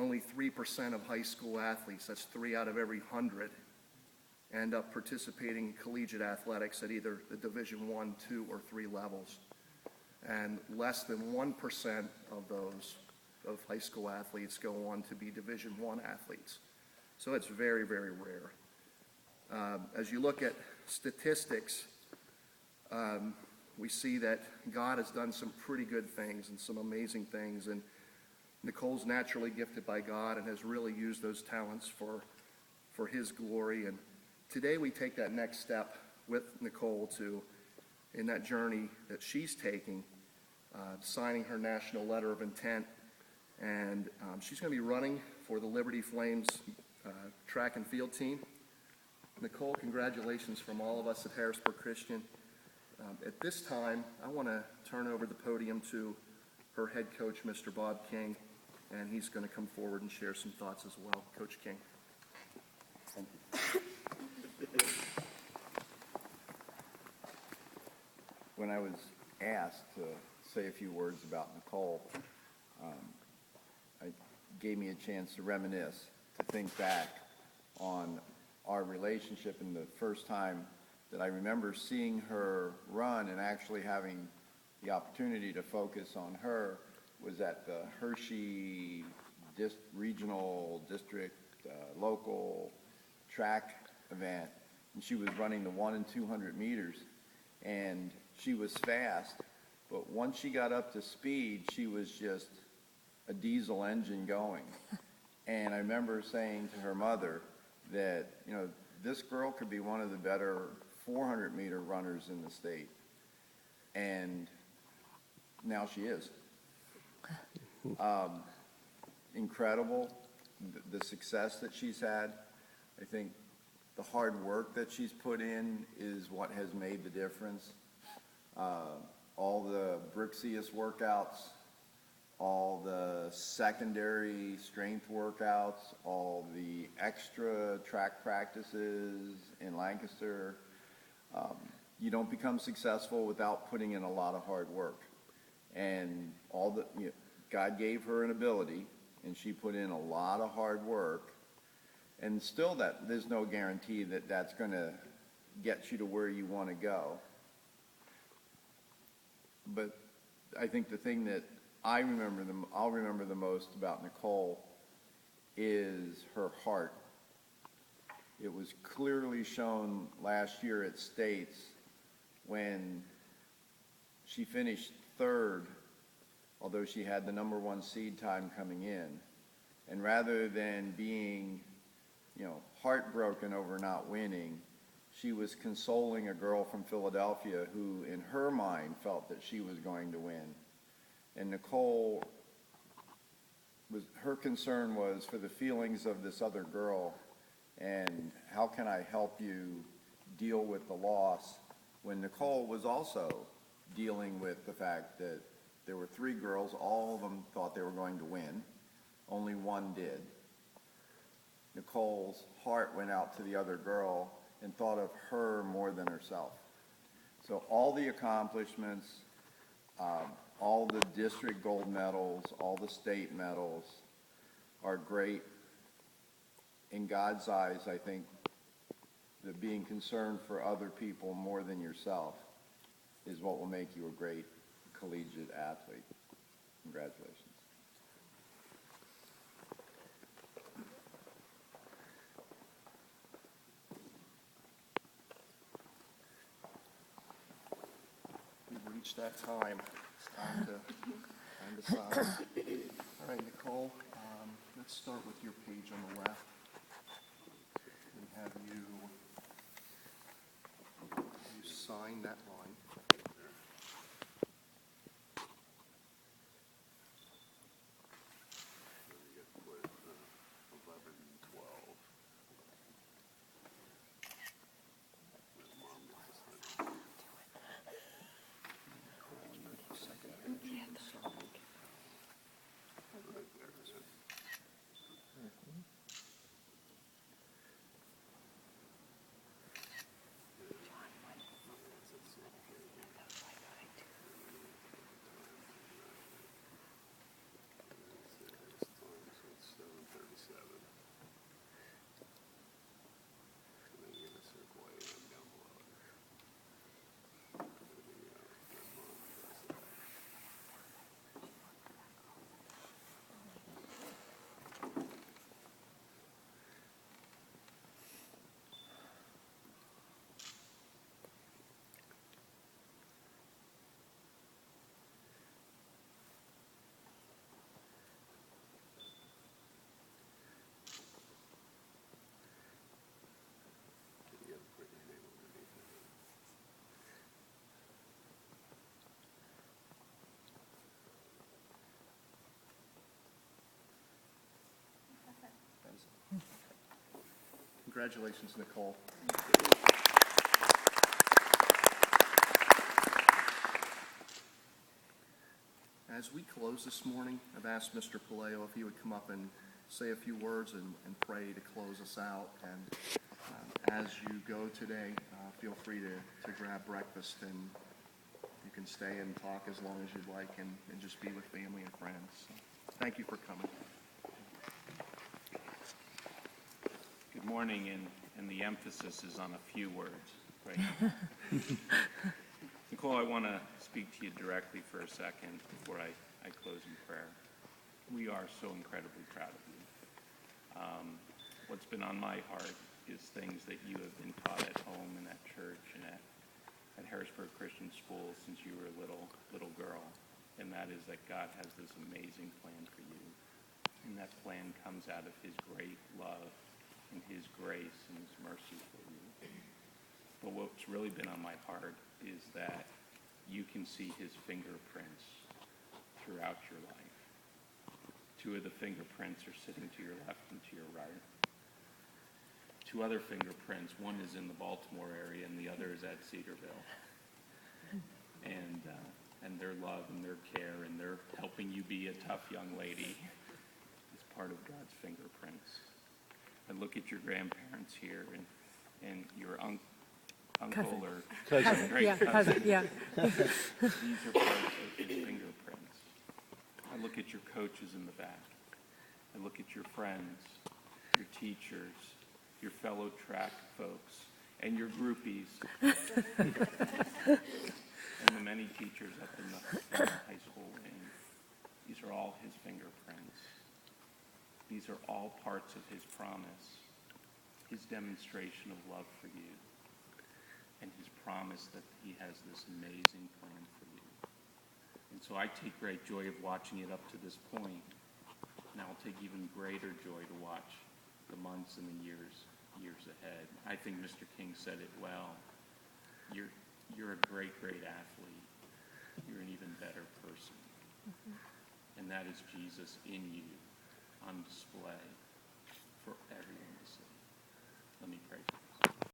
only 3% of high school athletes, that's 3 out of every 100, end up participating in collegiate athletics at either the Division 1, 2, or 3 levels. And less than 1% of those of high school athletes go on to be Division 1 athletes. So it's very, very rare. As you look at statistics, we see that God has done some pretty good things and some amazing things, and Nicole's naturally gifted by God and has really used those talents for his glory. And today we take that next step with Nicole in that journey that she's taking, signing her national letter of intent, and she's going to be running for the Liberty Flames track and field team. Nicole, congratulations from all of us at Harrisburg Christian. At this time, I want to turn over the podium to her head coach, Mr. Bob King, and he's going to come forward and share some thoughts as well. Coach King. Thank you. When I was asked to say a few words about Nicole, it gave me a chance to reminisce, to think back on our relationship, and the first time that I remember seeing her run and actually having the opportunity to focus on her was at the Hershey regional district local track event, and she was running the 1 and 200 meters, and she was fast, but once she got up to speed, she was just a diesel engine going. And I remember saying to her mother that, you know, this girl could be one of the better 400-meter runners in the state. And now she is. Incredible, the success that she's had. I think the hard work that she's put in is what has made the difference. All the Brixius workouts, all the secondary strength workouts, all the extra track practices in Lancaster. You don't become successful without putting in a lot of hard work. And God gave her an ability, and she put in a lot of hard work. And still, there's no guarantee that that's going to get you to where you want to go. But I think the thing that I'll remember the most about Nicole is her heart. It was clearly shown last year at States when she finished third, although she had the number 1 seed time coming in. And rather than being, heartbroken over not winning, she was consoling a girl from Philadelphia who, in her mind, felt that she was going to win. And Nicole, her concern was for the feelings of this other girl, and how can I help you deal with the loss, when Nicole was also dealing with the fact that there were 3 girls, all of them thought they were going to win, only one did. Nicole's heart went out to the other girl and thought of her more than herself. So all the accomplishments, all the district gold medals, all the state medals are great. In God's eyes, I think that being concerned for other people more than yourself is what will make you a great collegiate athlete. Congratulations. We've reached that time. It's time to sign. All right, Nicole, let's start with your page on the left. We have you sign that line. Congratulations, Nicole. As we close this morning, I've asked Mr. Palaio if he would come up and say a few words and pray to close us out. And as you go today, feel free to grab breakfast, and you can stay and talk as long as you'd like and just be with family and friends. So, thank you for coming. Good morning, and the emphasis is on a few words, right? Nicole, I want to speak to you directly for a second before I close in prayer. We are so incredibly proud of you. What's been on my heart is things that you have been taught at home and at church and at Harrisburg Christian School since you were a little girl, and that is that God has this amazing plan for you, and that plan comes out of his great love and his grace and his mercy for you. But what's really been on my heart is that you can see his fingerprints throughout your life. Two of the fingerprints are sitting to your left and to your right. Two other fingerprints, one is in the Baltimore area and the other is at Cedarville. And their love and their care and their helping you be a tough young lady is part of God's fingerprints. I look at your grandparents here and your uncle Cousin. or Cousin, great yeah, cousin. yeah. These are parts of his fingerprints. I look at your coaches in the back. I look at your friends, your teachers, your fellow track folks, and your groupies, and the many teachers up in the high school wing. These are all his fingerprints. These are all parts of his promise, his demonstration of love for you, and his promise that he has this amazing plan for you. And so I take great joy of watching it up to this point. And I'll take even greater joy to watch the months and the years ahead. I think Mr. King said it well. You're a great athlete. You're an even better person. And that is Jesus in you on display.